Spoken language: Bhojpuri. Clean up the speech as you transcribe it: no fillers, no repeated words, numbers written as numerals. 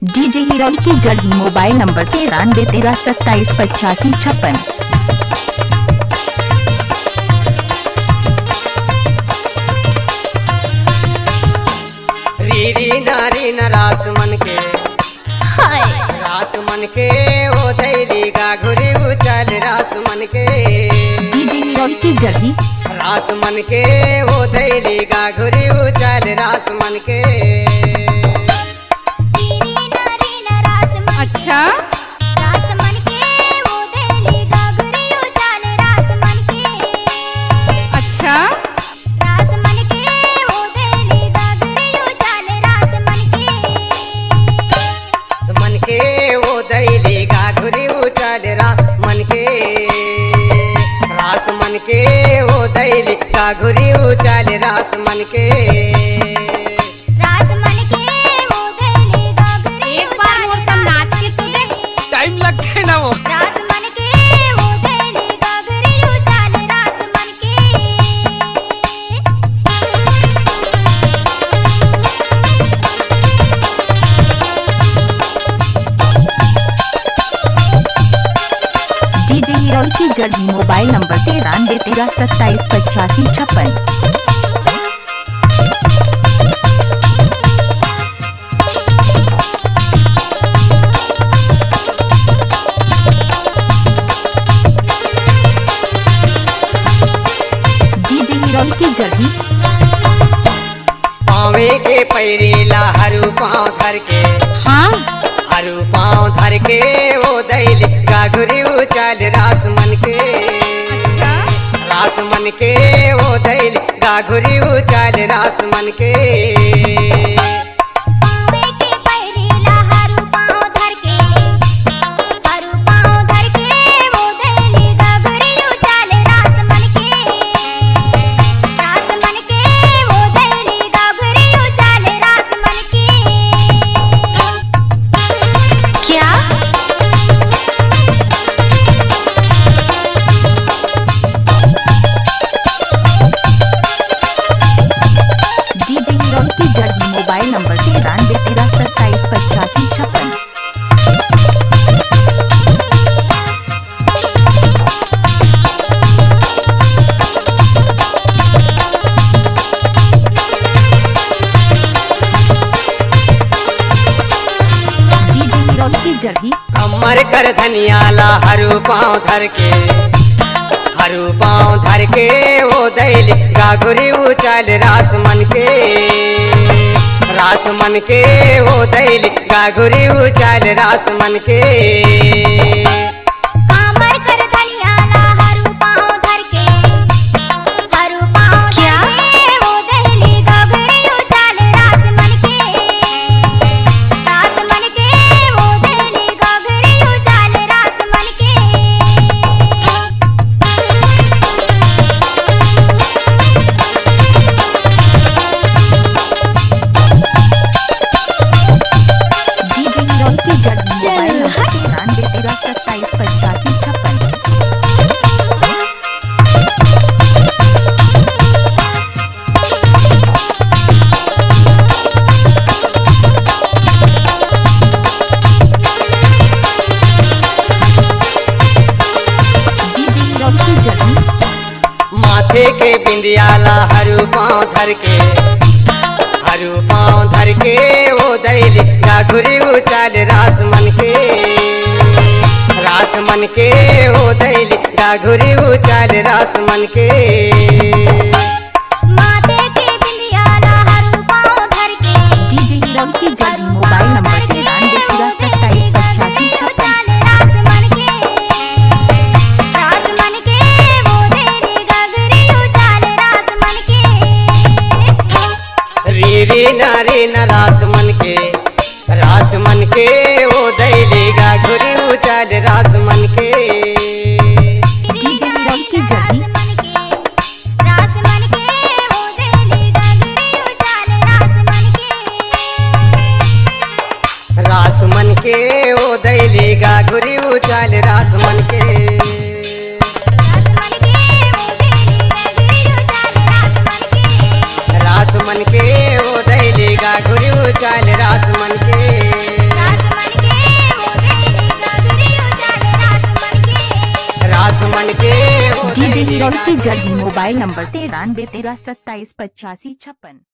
डीजे हीरो की जड़ी मोबाइल नंबर 9313278556। रीरी नारी न रास मन के रास मन के ओ दैली गाघुरी उचाल रास मन के डीजे हीरो की जड़ी रास मन के ओ दैली गाघुरी उचाल रास मन के। अच्छा रास मन के वो देली गागुरी उचाल रास मन के। अच्छा रास मन के वो देली गागुरी उचाल रास मन के। मन के ओ दैली गाघुरी उचाल रास मन के रास मन के ओ दैली गाघुरी उचाल रास मन के। रास मन के वो देली गागुरी एक बार मोर संग नाच के तो दे। टाइम लगते है ना वो। रास मन के वो देली गागुरी उचाल रास मन के। डीजे हीरो की जड़ी मोबाइल नंबर 9313278556। डीजे हीरो की जड़ी पावे के पैरीला हरू पाँव धर के हाँ हरू पाँव धर के ओ दैली गाघुरी उचाल रास मन के रास मन के ओ दैली गाघुरी उचाल रास मन के। पावे के पैरीला हरु पाँव धर के वो देली गागुरी उचाल रास मन के। रास मन के वो देली गागुरी उचाल रास मन के। क्या डीजे हीरो की जड़ी मोबाइल नंबर 9313278556। डीजे हीरो की जड़ी कमर कर धनियाला हरू पाँव धर के हरू पाँव धर के ओ दैली गाघुरी उचाल रास मन के रास मन के ओ दैली गाघुरी उचाल रास मन के। कामर कर धनियाला हरु पाँव धर के क्या? वो देली गागुरी उचाल रास मन के। रास मन के वो देली गागुरी उचाल रास मन के। डीजे हीरो की जड़ी मोबाइल नंबर 9313278556। डीजे हीरो की जड़ी माथे के बिंदियाला हरू पाँव धर के हरू पाँव धर के ओ दैली गाघुरी उचाल रास मन के रास मन के ओ दैली गाघुरी उचाल रास मन के। माथे के बिंदियाला हरु पाँव धर के डीजे हीरो की जड़ी मोबाइल नंबर 9313278556। रास मन के। रास मन के वो देली गागुरी उचाल रास मन के। रीरी नारी न रास मन के ओ दैली गाघुरी उचाल रास मन के। डीजे हीरो की जड़ी रास मन के वो देली गागुरी उचाल रास मन के। रास मन के ओ दैली गाघुरी उचाल रास मन के। रास मन के वो देली गागुरी उचाल रास मन के। रास मन के ओ दैली गाघुरी उचाल रास मन के। रास मन के वो डीजे दैली रॉकी गागुरी जल्दी मोबाइल नंबर 93 13 27 85 56।